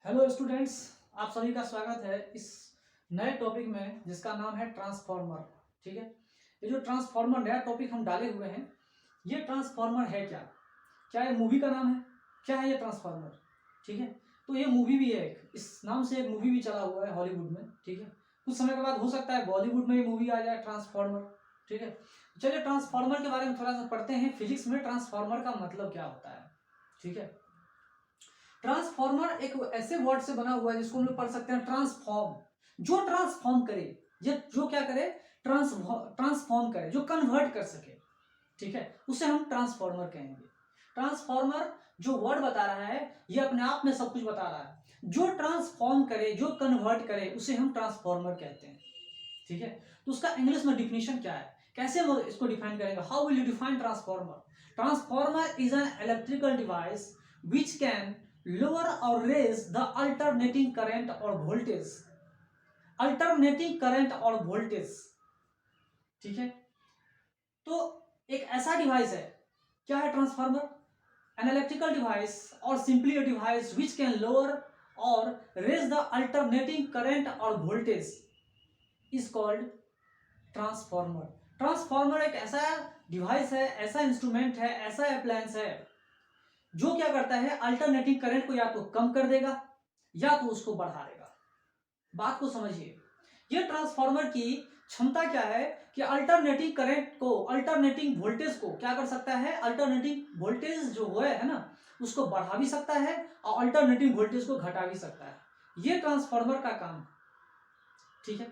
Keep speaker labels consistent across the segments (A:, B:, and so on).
A: Hello students, आप सभी का स्वागत है इस नए टॉपिक में जिसका नाम है ट्रांसफॉर्मर। ठीक है, ये जो ट्रांसफॉर्मर नया टॉपिक हम डाले हुए हैं, ये ट्रांसफॉर्मर है क्या? क्या ये मूवी का नाम है? क्या है ये ट्रांसफॉर्मर? ठीक है, तो ये मूवी भी है, इस नाम से एक मूवी भी चला हुआ है हॉलीवुड में। ठीक है, कुछ समय के बाद हो सकता है बॉलीवुड में ये मूवी आ जाए ट्रांसफॉर्मर। ठीक है, चलिए ट्रांसफॉर्मर के बारे में थोड़ा सा पढ़ते हैं। फिजिक्स में ट्रांसफॉर्मर का मतलब क्या होता है? ठीक है, ट्रांसफॉर्मर एक ऐसे वर्ड से बना हुआ है जिसको हम लोग पढ़ सकते हैं ट्रांसफॉर्म। जो ट्रांसफॉर्म करे, जो क्या करे, ट्रांसफॉर्म करे, जो कन्वर्ट कर सके। ठीक है, उसे हम ट्रांसफॉर्मर कहेंगे। ट्रांसफॉर्मर जो वर्ड बता रहा है ये अपने आप में सब कुछ बता रहा है। जो ट्रांसफॉर्म करे, जो कन्वर्ट करे, उसे हम ट्रांसफॉर्मर कहते हैं। ठीक है, तो उसका इंग्लिश में डिफिनेशन क्या है, कैसे वो इसको डिफाइन करेंगे? How will you define transformer? Transformer is an electrical device which can lower or raise the alternating current or voltage। alternating current और voltage। ठीक है, तो एक ऐसा डिवाइस है, क्या है ट्रांसफार्मर? एन इलेक्ट्रिकल डिवाइस और simply a device which can lower और रेज द अल्टरनेटिंग करंट और voltage is called transformer. Transformer एक ऐसा डिवाइस है, ऐसा इंस्ट्रूमेंट है, ऐसा अप्लायंस है जो क्या करता है, अल्टरनेटिंग करंट को या तो कम कर देगा या तो उसको बढ़ा देगा। बात को समझिए, ये ट्रांसफार्मर की क्षमता क्या है कि अल्टरनेटिंग करंट को, अल्टरनेटिंग वोल्टेज को क्या कर सकता है, अल्टरनेटिंग वोल्टेज जो है ना, उसको बढ़ा भी सकता है और अल्टरनेटिंग वोल्टेज को घटा भी सकता है। ये ट्रांसफार्मर का काम है। ठीक है,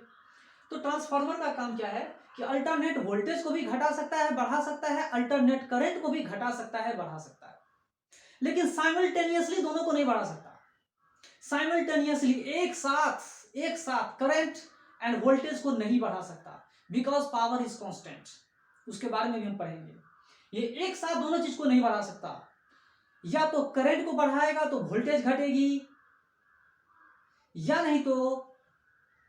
A: तो ट्रांसफार्मर का काम क्या है कि अल्टरनेट वोल्टेज को भी घटा सकता है, बढ़ा सकता है, अल्टरनेट करंट को भी घटा सकता है, बढ़ा सकता है, लेकिन साइमल्टेनियसली दोनों को नहीं बढ़ा सकता। साइमल्टेनियसली एक साथ करंट एंड वोल्टेज को नहीं बढ़ा सकता, बिकॉज पावर इज कांस्टेंट। उसके बारे में भी हम पढ़ेंगे। ये एक साथ दोनों चीज को नहीं बढ़ा सकता, या तो करंट को बढ़ाएगा तो वोल्टेज घटेगी, या नहीं तो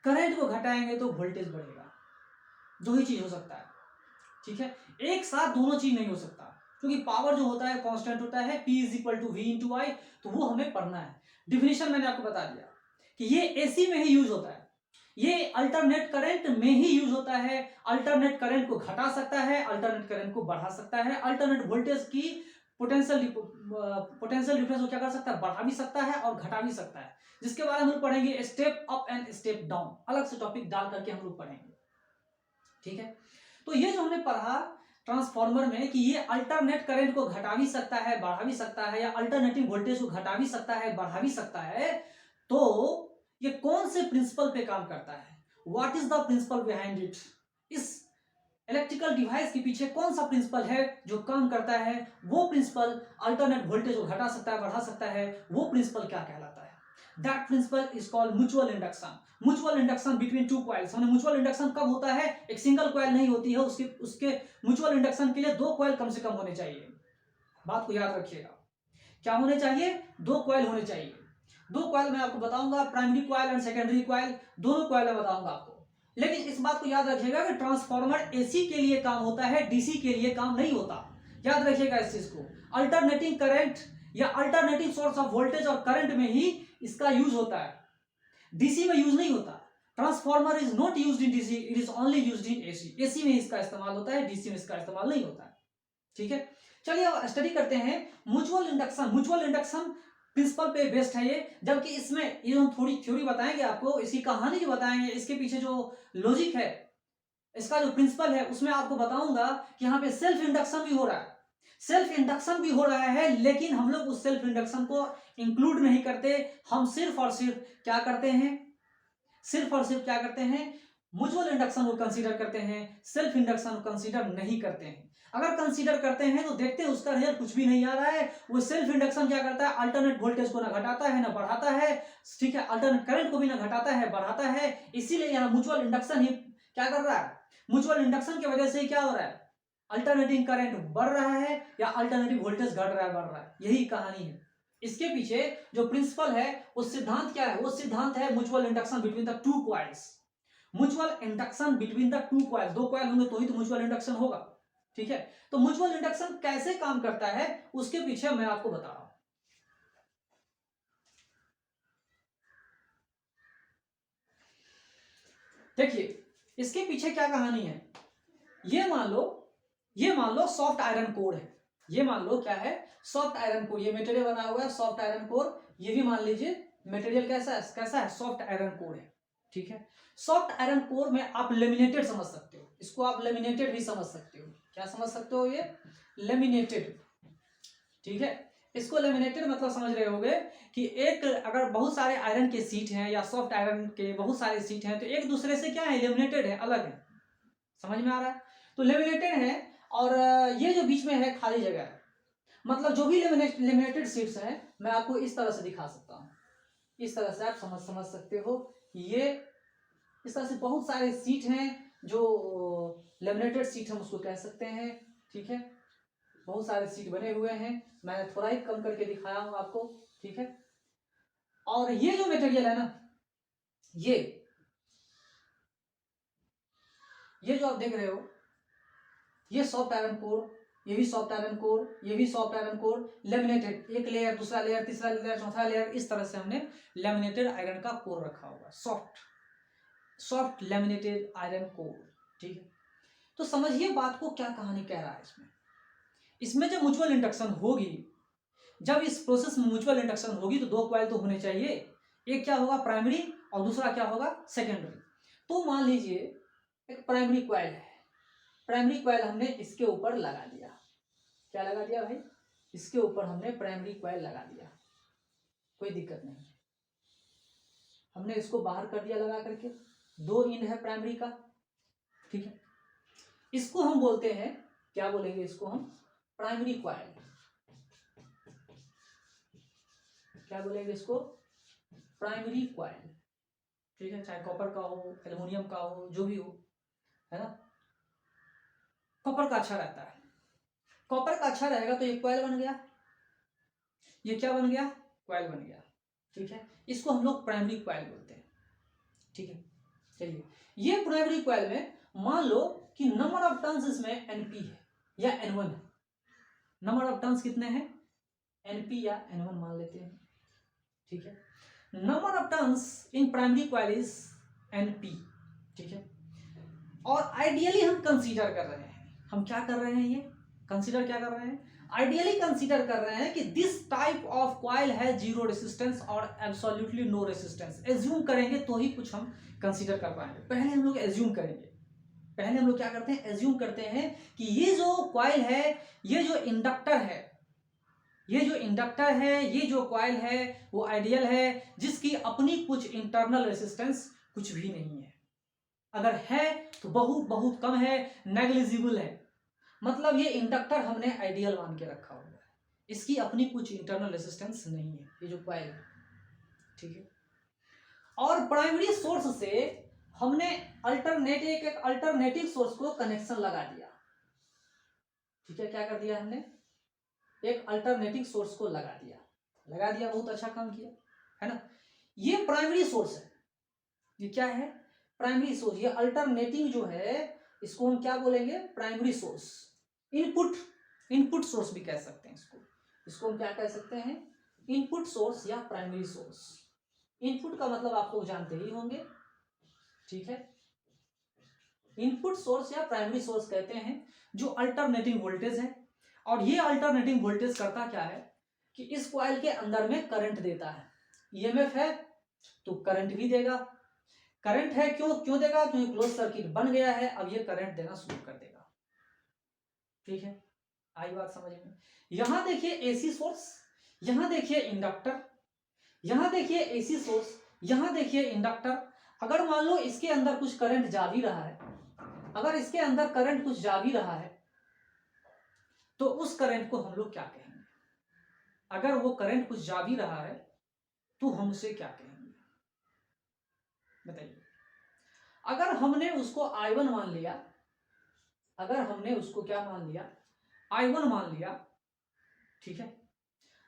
A: करंट को घटाएंगे तो वोल्टेज बढ़ेगा। दो ही चीज हो सकता है। ठीक है, एक साथ दोनों चीज नहीं हो सकता, क्योंकि पावर जो होता है कांस्टेंट होता है, P is equal to V into I, तो वो हमें पढ़ना है। डिफिनेशन मैंने आपको बता दिया कि ये एसी में ही यूज होता है, ये अल्टरनेट करंट में ही यूज होता है। अल्टरनेट करंट को घटा सकता है, अल्टरनेट करंट को बढ़ा सकता है, अल्टरनेट वोल्टेज की पोटेंशियल डिफरेंस को क्या कर सकता है, बढ़ा भी सकता है और घटा भी सकता है, जिसके बारे में हम पढ़ेंगे step up and step down, अलग से टॉपिक डाल करके हम लोग पढ़ेंगे। ठीक है, तो ये जो हमने पढ़ा ट्रांसफॉर्मर में कि ये अल्टरनेट करंट को घटा भी सकता है, बढ़ा भी सकता है, या अल्टरनेटिंग वोल्टेज को घटा भी सकता है, बढ़ा भी सकता है, तो ये कौन से प्रिंसिपल पे काम करता है? What is the principle behind it? इस इलेक्ट्रिकल डिवाइस के पीछे कौन सा प्रिंसिपल है जो काम करता है? वो प्रिंसिपल अल्टरनेट वोल्टेज को घटा सकता है, बढ़ा सकता है, वो प्रिंसिपल क्या कहलाता है? That principle is called mutual induction. Mutual induction between two coils. हमने म्यूचुअल इंडक्शन कब होता है? एक सिंगल कॉइल नहीं होती है, उसके म्यूचुअल इंडक्शन के लिए दो कॉइल कम से कम होने चाहिए। बात को याद रखिएगा, क्या होने चाहिए? दो कॉइल होने चाहिए। दो कॉइल मैं आपको बताऊंगा, primary coil and secondary coil, दोनों कॉइल मैं बताऊंगा आपको। लेकिन इस बात को याद रखिएगा कि ट्रांसफॉर्मर एसी के लिए काम होता है, डीसी के लिए काम नहीं होता। याद रखिएगा इस चीज को। अल्टरनेटिंग करंट या अल्टरनेटिंग सोर्स ऑफ वोल्टेज और करंट में ही इसका यूज होता है, डीसी में यूज नहीं होता। Transformer is not used in DC, it is only used in AC. AC में इसका इस्तेमाल होता है, डीसी में इसका इस्तेमाल नहीं होता है। ठीक है, चलिए अब स्टडी करते हैं mutual induction. Mutual induction principal पे बेस्ड है ये, जबकि इसमें ये हम थोड़ी थ्योरी बताएंगे आपको, इसकी कहानी जो बताएंगे, इसके पीछे जो लॉजिक है, इसका जो प्रिंसिपल है, उसमें आपको बताऊंगा कि यहाँ पे सेल्फ इंडक्शन भी हो रहा है। सेल्फ इंडक्शन भी हो रहा है, लेकिन हम लोग उस सेल्फ इंडक्शन को इंक्लूड नहीं करते। हम सिर्फ और सिर्फ क्या करते हैं, सिर्फ और सिर्फ क्या करते हैं, म्यूचुअल इंडक्शन को कंसीडर करते हैं, सेल्फ इंडक्शन को कंसीडर नहीं करते हैं। अगर कंसीडर करते हैं तो देखते हैं उसका रिजल्ट कुछ भी नहीं आ रहा है। वो सेल्फ इंडक्शन क्या करता है, अल्टरनेट वोल्टेज को ना घटाता है ना बढ़ाता है। ठीक है, अल्टरनेट करंट को भी ना घटाता है बढ़ाता है। इसीलिए यहाँ म्यूचुअल इंडक्शन ही क्या कर रहा है, म्यूचुअल इंडक्शन की वजह से क्या हो रहा है, अल्टरनेटिंग करंट बढ़ रहा है या अल्टरनेटिव वोल्टेज घट रहा है, बढ़ रहा है। यही कहानी है। इसके पीछे जो प्रिंसिपल है, वो सिद्धांत क्या है, वो सिद्धांत है mutual induction between the two coils. Mutual induction between the two coils, दो कॉइल होंगे तो ही तो म्यूचुअल इंडक्शन होगा। ठीक है, तो म्यूचुअल इंडक्शन कैसे काम करता है उसके पीछे मैं आपको बता रहा हूं। देखिए इसके पीछे क्या कहानी है। ये मान लो सॉफ्ट आयरन कोर है। ये मान लो क्या है, सॉफ्ट आयरन कोर। ये मटेरियल बना हुआ है सॉफ्ट आयरन कोर। ये भी मान लीजिए मटेरियल कैसा है, सॉफ्ट आयरन कोर है। ठीक है, सॉफ्ट आयरन कोर में आप लेमिनेटेड समझ सकते हो, इसको आप लेमिनेटेड भी समझ सकते हो। क्या समझ सकते हो, ये लेमिनेटेड। ठीक है, इसको लेमिनेटेड मतलब समझ रहे होगे कि एक अगर बहुत सारे आयरन के सीट हैं या सॉफ्ट आयरन के बहुत सारे सीट हैं तो एक दूसरे से क्या है, लेमिनेटेड है, अलग है। समझ में आ रहा है, तो लेमिनेटेड है। और ये जो बीच में है खाली जगह है, मतलब जो भी लेमिनेटेड सीट्स हैं मैं आपको इस तरह से दिखा सकता हूँ। इस तरह से आप समझ सकते हो। ये इस तरह से बहुत सारे सीट हैं जो लेमिनेटेड सीट हम उसको कह सकते हैं। ठीक है, बहुत सारे सीट बने हुए हैं, मैंने थोड़ा ही कम करके दिखाया हूं आपको। ठीक है, और ये जो मटेरियल है ना, ये जो आप देख रहे हो, ये सॉफ्ट आयरन कोर, ये भी सॉफ्ट आयरन कोर, ये भी सॉफ्ट आयरन कोर, लेमिनेटेड, एक लेयर, दूसरा लेयर, तीसरा लेयर, चौथा लेयर, इस तरह से हमने लेमिनेटेड आयरन का कोर रखा हुआ है, सॉफ्ट लेमिनेटेड आयरन कोर। ठीक है, तो समझिए बात को, क्या कहानी कह रहा है इसमें जब म्यूचुअल इंडक्शन होगी, जब इस प्रोसेस में म्यूचुअल इंडक्शन होगी तो दो कॉइल तो होने चाहिए। एक क्या होगा, प्राइमरी, और दूसरा क्या होगा, सेकेंडरी। तो मान लीजिए एक प्राइमरी कॉइल है, प्राइमरी कॉइल हमने इसके ऊपर लगा दिया। क्या लगा दिया भाई, इसके ऊपर हमने प्राइमरी कॉइल लगा दिया, कोई दिक्कत नहीं। हमने इसको बाहर कर दिया लगा करके, दो इंड है प्राइमरी का। ठीक है, इसको हम बोलते हैं, क्या बोलेंगे इसको हम, प्राइमरी कॉइल। क्या बोलेंगे इसको, प्राइमरी कॉइल। ठीक है, चाहे कॉपर का हो, एल्युमिनियम का हो, जो भी हो, है ना। कॉपर का अच्छा रहता है, कॉपर का अच्छा रहेगा तो ये कॉइल बन गया, ये क्या बन गया, कॉइल बन गया। ठीक है, इसको हम लोग प्राइमरी कॉइल बोलते हैं। ठीक है, चलिए, ये प्राइमरी कॉइल में मान लो कि नंबर ऑफ टर्न्स इसमें एनपी है या एन1 है। नंबर ऑफ टर्न्स कितने हैं, एनपी या एन1 मान लेते हैं। ठीक है, number of turns in primary coil is NP. ठीक है, और आइडियली हम कंसीडर कर रहे हैं, हम क्या कर रहे हैं, ये कंसीडर क्या कर रहे हैं, आइडियली कंसीडर कर रहे हैं कि दिस टाइप ऑफ कॉइल है जीरो रेसिस्टेंस और एब्सोल्युटली नो रेसिस्टेंस। एज्यूम करेंगे तो ही कुछ हम कंसीडर कर पाएंगे। पहले हम लोग एज्यूम करेंगे, पहले हम लोग क्या करते हैं, एज्यूम करते हैं कि ये जो कॉइल है, ये जो इंडक्टर है, ये जो इंडक्टर है, ये जो कॉइल है वो आइडियल है, जिसकी अपनी कुछ इंटरनल रेसिस्टेंस कुछ भी नहीं है। अगर है तो बहुत बहुत कम है, नेग्लिजिबल है। मतलब ये इंडक्टर हमने आइडियल मान के रखा हुआ है, इसकी अपनी कुछ इंटरनल रेसिस्टेंस नहीं है, ये जो कॉइल है। ठीक है, और प्राइमरी सोर्स से हमने एक अल्टरनेटिव सोर्स को कनेक्शन लगा दिया। ठीक है, क्या कर दिया हमने, एक अल्टरनेटिव सोर्स को लगा दिया, बहुत अच्छा काम किया, है ना। ये प्राइमरी सोर्स है, ये क्या है, प्राइमरी सोर्स। ये अल्टरनेटिव जो है इसको हम क्या बोलेंगे, प्राइमरी सोर्स। इनपुट सोर्स भी कह सकते हैं इसको हम क्या कह सकते हैं, इनपुट सोर्स या प्राइमरी सोर्स। इनपुट का मतलब आप लोग जानते ही होंगे। ठीक है, इनपुट सोर्स या प्राइमरी सोर्स कहते हैं जो अल्टरनेटिंग वोल्टेज है। और ये अल्टरनेटिंग वोल्टेज करता क्या है कि इस कॉइल के अंदर में करंट देता है। ईएमएफ है तो करंट भी देगा, करंट है क्यों देगा, क्योंकि क्लोज सर्किट बन गया है, अब ये करंट देना शुरू कर देगा। ठीक है, आई बात समझ में। यहां देखिए एसी सोर्स, यहां देखिए इंडक्टर, यहां देखिए एसी सोर्स, यहां देखिए इंडक्टर। अगर मान लो इसके अंदर कुछ करंट जा भी रहा है, अगर इसके अंदर करंट कुछ जा भी रहा है तो उस करंट को हम लोग क्या कहेंगे, अगर वो करंट कुछ जा भी रहा है तो हम उसे क्या कहेंगे, बताइए। अगर हमने उसको I1 मान लिया, अगर हमने उसको क्या मान लिया, I1 मान लिया। ठीक है,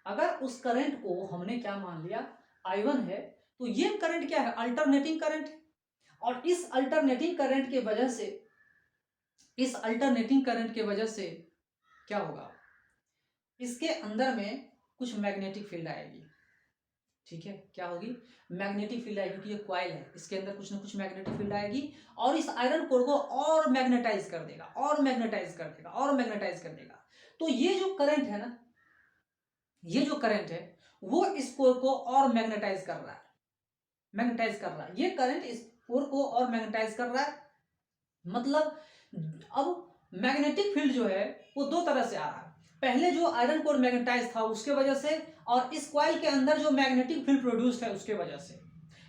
A: अगर उस करंट को हमने क्या मान लिया, I1 है, तो ये करंट क्या है, अल्टरनेटिंग करंट। और इस अल्टरनेटिंग करंट के वजह से, इस अल्टरनेटिंग करंट के वजह से क्या होगा, इसके अंदर में कुछ मैग्नेटिक फील्ड आएगी। ठीक है, क्या होगी, मैग्नेटिक फील्ड आएगी, क्योंकि ये कॉइल है, इसके अंदर कुछ ना कुछ मैग्नेटिक फील्ड आएगी और इस आयरन कोर को और मैग्नेटाइज कर देगा, और मैग्नेटाइज कर देगा, और मैग्नेटाइज कर देगा। तो ये जो करंट है ना, ये जो करंट है वो इस कोर को और मैग्नेटाइज कर रहा है, मैग्नेटाइज कर रहा है, ये करंट इस कोर को और मैग्नेटाइज कर रहा है। मतलब अब मैग्नेटिक फील्ड जो है वो दो तरह से आ रहा है, पहले जो आयरन कोर मैग्नेटाइज था उसके वजह से, और इस कॉइल के अंदर जो मैग्नेटिक फील्ड प्रोड्यूस है उसके वजह से।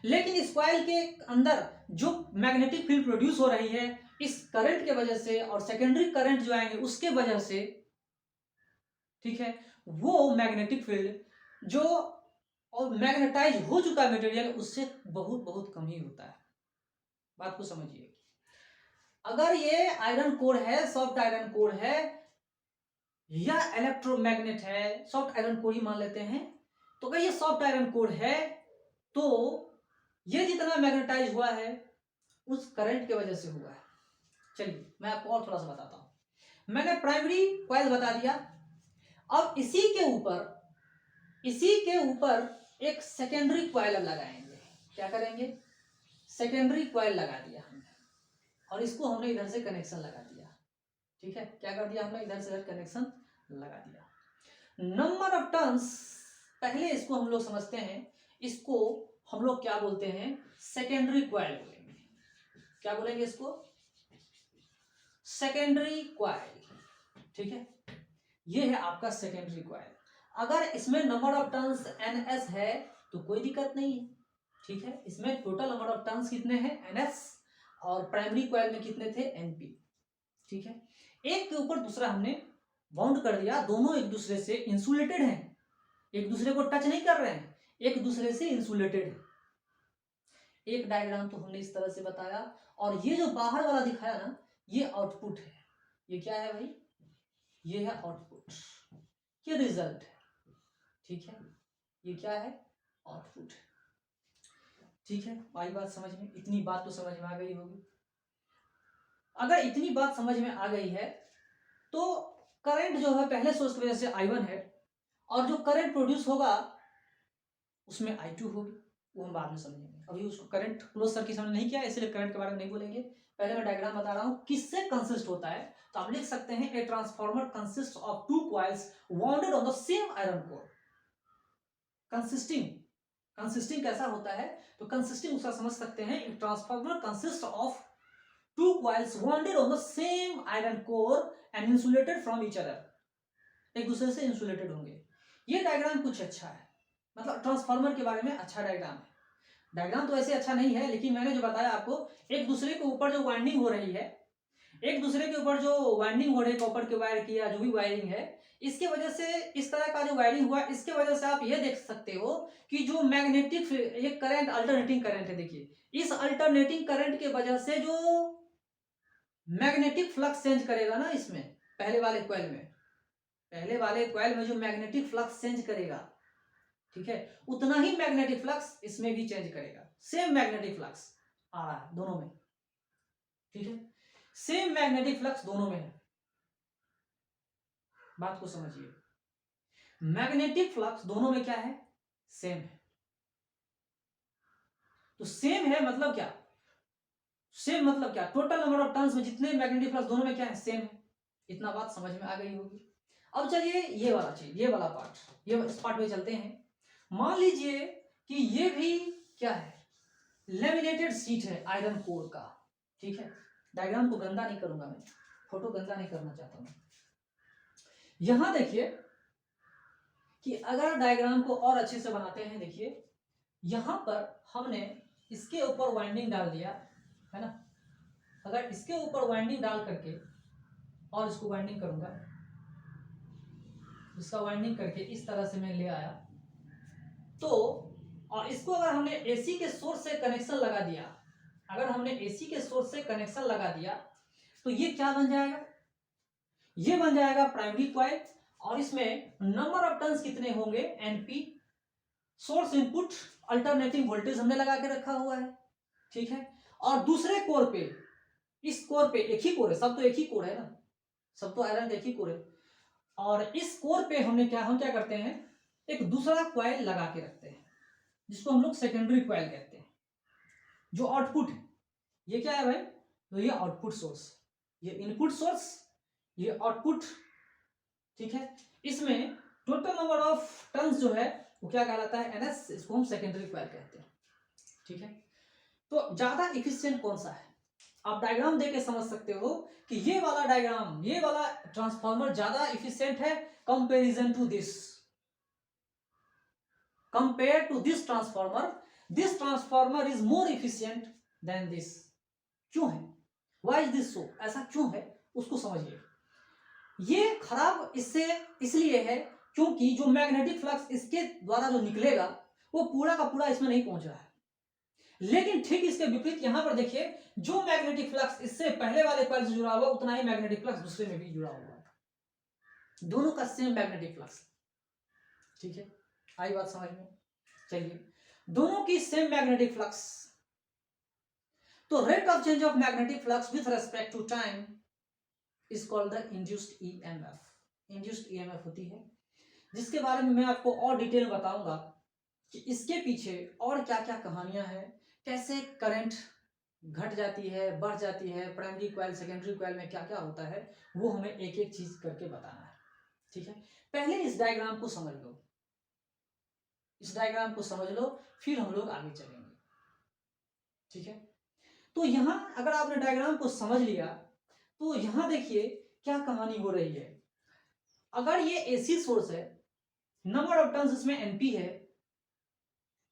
A: लेकिन इस कॉइल के अंदर जो मैग्नेटिक फील्ड प्रोड्यूस हो रही है इस करंट के वजह से, और सेकेंडरी करंट जो आएंगे उसके वजह से, ठीक है, वो मैग्नेटिक फील्ड जो और मैग्नेटाइज हो चुका मटेरियल उससे बहुत बहुत कम ही होता है। बात को समझिए, अगर ये आयरन कोर है, सॉफ्ट आयरन कोर है या इलेक्ट्रोमैग्नेट है, सॉफ्ट आयरन कोर ही मान लेते हैं, तो अगर ये सॉफ्ट आयरन कोर है तो ये जितना मैग्नेटाइज हुआ है उस करंट की वजह से हुआ है। चलिए मैं आपको और थोड़ा सा बताता हूं। मैंने प्राइमरी कॉइल बता दिया, अब इसी के ऊपर एक सेकेंडरी कॉइल लगाएंगे। क्या करेंगे, सेकेंडरी कॉइल लगा दिया हमने, और इसको हमने इधर से कनेक्शन लगा दिया। ठीक है, क्या कर दिया हमने, इधर से इधर कनेक्शन लगा दिया। नंबर ऑफ टर्न्स, पहले इसको हम लोग समझते हैं, इसको हम लोग क्या बोलते हैं, सेकेंडरी कॉइल बोलेंगे। क्या बोलेंगे इसको, सेकेंडरी कॉइल। ठीक है, ये है आपका सेकेंडरी कॉइल। अगर इसमें नंबर ऑफ टर्न्स NS है तो कोई दिक्कत नहीं है। ठीक है, इसमें टोटल नंबर ऑफ टर्न्स कितने हैं, NS, और प्राइमरी कॉइल में कितने थे, NP। ठीक है, एक के ऊपर दूसरा हमने बाउंड कर दिया, दोनों एक दूसरे से इंसुलेटेड हैं, एक दूसरे को टच नहीं कर रहे हैं, एक दूसरे से इंसुलेटेड है। एक डायग्राम तो हमने इस तरह से बताया, और ये जो बाहर वाला दिखाया ना ये आउटपुट है। ये क्या है भाई, ये है आउटपुट, ये रिजल्ट है। ठीक है, ये क्या है, आउटपुट। ठीक है, आई बात समझ में, इतनी बात तो समझ में आ गई होगी। अगर इतनी बात समझ में आ गई है तो करंट जो है पहले सोर्स की वजह से I1 है, और जो करंट प्रोड्यूस होगा उसमें I2 होगी, वो हम बाद में समझेंगे। अभी उसको करंट क्लोज सर्किट हमने नहीं किया, इसलिए करंट के बारे में नहीं बोलेंगे। पहले मैं डायग्राम बता रहा हूं किससे कंसिस्ट होता है। तो आप लिख सकते हैं, a transformer consist of two coils wounded on the same iron core. Consisting कैसा होता है, तो कंसिस्टिंग उसका समझ सकते हैं, a transformer consist of two coils wounded on the same iron core and insulated from each other, एक दूसरे से इंसुलेटेड होंगे। ये डायग्राम कुछ अच्छा है, मतलब ट्रांसफार्मर के बारे में अच्छा डायग्राम है। डायग्राम तो ऐसे अच्छा नहीं है, लेकिन मैंने जो बताया आपको, एक दूसरे के ऊपर जो वाइंडिंग हो रही है, एक दूसरे के ऊपर जो वाइंडिंग हो रही है, कॉपर के वायर की या जो भी वायरिंग है, इसके वजह से इस तरह का जो वायरिंग हुआ, इसके वजह से आप ये देख सकते हो कि जो मैग्नेटिक ये करंट अल्टरनेटिंग करंट है, देखिए इस अल्टरनेटिंग करंट के वजह से जो मैग्नेटिक फ्लक्स चेंज करेगा ना, इसमें पहले वाले कॉइल में जो मैग्नेटिक फ्लक्स चेंज करेगा, ठीक है, उतना ही मैग्नेटिक फ्लक्स इसमें भी चेंज करेगा। सेम मैग्नेटिक फ्लक्स आ रहा है दोनों में। ठीक है, सेम मैग्नेटिक फ्लक्स दोनों में है। बात को समझिए, मैग्नेटिक फ्लक्स दोनों में क्या है, सेम है। तो सेम है मतलब क्या, सेम मतलब क्या, टोटल नंबर ऑफ टर्न्स में जितने मैग्नेटिक फ्लक्स दोनों में क्या है, सेम है। इतना बात समझ में आ गई होगी। अब चलिए ये वाला चीज, ये वाला पार्ट, ये इस पार्ट में चलते हैं। मान लीजिए कि ये भी क्या है, लेमिनेटेड शीट है आयरन कोर का। ठीक है, डायग्राम को गंदा नहीं करूंगा मैं, फोटो गंदा नहीं करना चाहता हूं। यहां देखिए कि अगर डायग्राम को और अच्छे से बनाते हैं, देखिए यहां पर हमने इसके ऊपर वाइंडिंग डाल दिया है ना। अगर इसके ऊपर वाइंडिंग डाल करके और इसको वाइंडिंग करूंगा, इसका वाइंडिंग करके इस तरह से मैं ले आया, तो और इसको अगर हमने एसी के सोर्स से कनेक्शन लगा दिया, अगर हमने एसी के सोर्स से कनेक्शन लगा दिया तो ये क्या बन जाएगा, ये बन जाएगा प्राइमरी कॉइल, और इसमें नंबर ऑफ टर्न्स कितने होंगे, NP. Source input alternating voltage हमने लगा के रखा हुआ है। ठीक है, और दूसरे कोर पे, इस कोर पे एक ही कोर है, सब तो एक ही कोर है ना, सब तो आयरन एक ही कोर है, और इस कोर पे हम क्या करते हैं, एक दूसरा कॉइल लगा के रखते हैं। जिसको हम लोग सेकेंडरी क्वाइल कहते हैं। जो आउटपुट है ये क्या है भाई, तो ये आउटपुट सोर्स, ये इनपुट सोर्स, ये आउटपुट, ठीक है। इसमें टोटल नंबर ऑफ टर्न्स जो है वो क्या कहलाता है, एनएस, इसको हम सेकेंडरी क्वाइल कहते हैं, ठीक है। तो ज्यादा इफिशियंट कौन सा है, आप डायग्राम देख के समझ सकते हो कि ये वाला डायग्राम, ये वाला ट्रांसफार्मर ज्यादा इफिशियंट है comparison to this, compare to this transformer is more efficient than this. क्यों है, व्हाई इज दिस सो, ऐसा क्यों है उसको समझिए। ये खराब इसलिए है क्योंकि जो मैग्नेटिक फ्लक्स इसके द्वारा जो निकलेगा वो पूरा का पूरा इसमें नहीं पहुंच रहा है। लेकिन ठीक इसके विपरीत यहां पर देखिए, जो मैग्नेटिक फ्लक्स इससे पहले वाले कॉइल से जुड़ा हुआ उतना ही मैग्नेटिक फ्लक्स दूसरे में भी जुड़ा हुआ है, दोनों का सेम मैग्नेटिक फ्लक्स, ठीक है। आई बात समझ में, चलिए, दोनों की सेम मैग्नेटिक फ्लक्स। तो rate of change of magnetic flux with respect to time is called the induced EMF. Induced EMF होती है, जिसके बारे में मैं आपको और डिटेल बताऊंगा कि इसके पीछे और क्या क्या कहानियां हैं, कैसे करंट घट जाती है, बढ़ जाती है, प्राइमरी कॉइल सेकेंडरी कॉइल में क्या क्या होता है, वो हमें एक एक चीज करके बताना है, ठीक है। पहले इस डायग्राम को समझ लो, इस डायग्राम को समझ लो, फिर हम लोग आगे चलेंगे, ठीक है। तो यहां अगर आपने डायग्राम को समझ लिया तो यहां देखिए क्या कहानी हो रही है। अगर ये एसी सोर्स है, नंबर ऑफ टर्न्स इसमें एनपी है,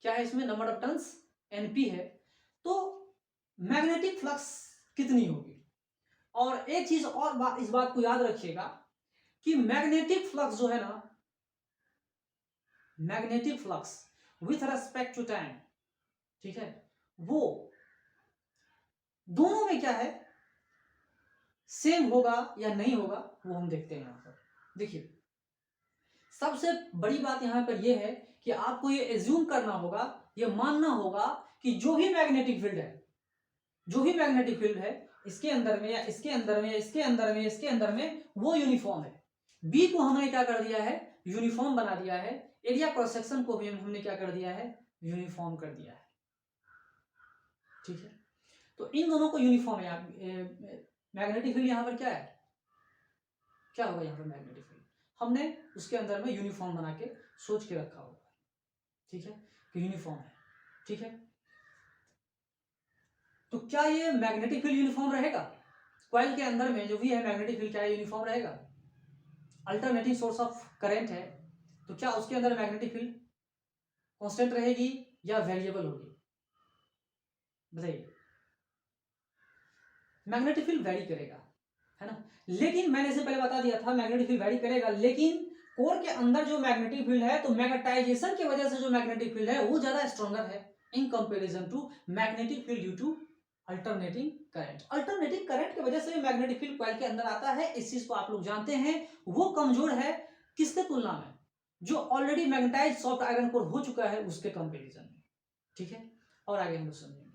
A: क्या है इसमें, नंबर ऑफ टर्न्स एनपी है, तो मैग्नेटिक फ्लक्स कितनी होगी। और एक चीज और इस बात को याद रखिएगा कि मैग्नेटिक फ्लक्स जो है ना, magnetic flux with respect to time, ठीक है, वो दोनों में क्या है, सेम होगा या नहीं होगा, वो हम देखते हैं यहां पर। देखिए, सबसे बड़ी बात यहां पर यह है कि आपको ये एज्यूम करना होगा, ये मानना होगा कि जो भी मैग्नेटिक फील्ड है, जो भी मैग्नेटिक फील्ड है इसके अंदर में या इसके अंदर में या इसके अंदर में इसके अंदर में, वो यूनिफॉर्म है। बी को हमने क्या कर दिया है, यूनिफॉर्म बना दिया है। एरिया क्रॉस सेक्शन को भी हमने क्या कर दिया है, यूनिफॉर्म कर दिया है, ठीक है। तो इन दोनों को यूनिफॉर्म है। मैग्नेटिक फील्ड यहां पर क्या है, क्या होगा यहां पर मैग्नेटिक फील्ड, हमने उसके अंदर में यूनिफॉर्म बना के सोच के रखा होगा, ठीक है, कि यूनिफॉर्म है, ठीक है। तो क्या ये मैग्नेटिक फील्ड यूनिफॉर्म रहेगा, कॉइल के अंदर में जो भी है मैग्नेटिक फील्ड क्या है, यूनिफॉर्म रहेगा। अल्टरनेटिंग सोर्स ऑफ करंट है, तो क्या उसके अंदर मैग्नेटिक फील्ड कांस्टेंट रहेगी या वेरिएबल होगी, बताइए। मैग्नेटिक फील्ड वेरी करेगा, है ना। लेकिन मैंने इसे पहले बता दिया था मैग्नेटिक फील्ड वेरी करेगा, लेकिन कोर के अंदर जो मैग्नेटिक फील्ड है, तो मैग्नेटाइजेशन की वजह से जो मैग्नेटिक फील्ड है वो ज्यादा स्ट्रॉन्गर है in comparison to magnetic field due to alternating current. Alternating current की वजह से मैग्नेटिक फील्ड कॉइल के अंदर आता है, इस चीज को आप लोग जानते हैं। वो कमजोर है किसके तुलना में, जो already magnetize soft iron core हो चुका है उसके कंपैरिजन में, ठीक है। और आगे हम लोग समझेंगे।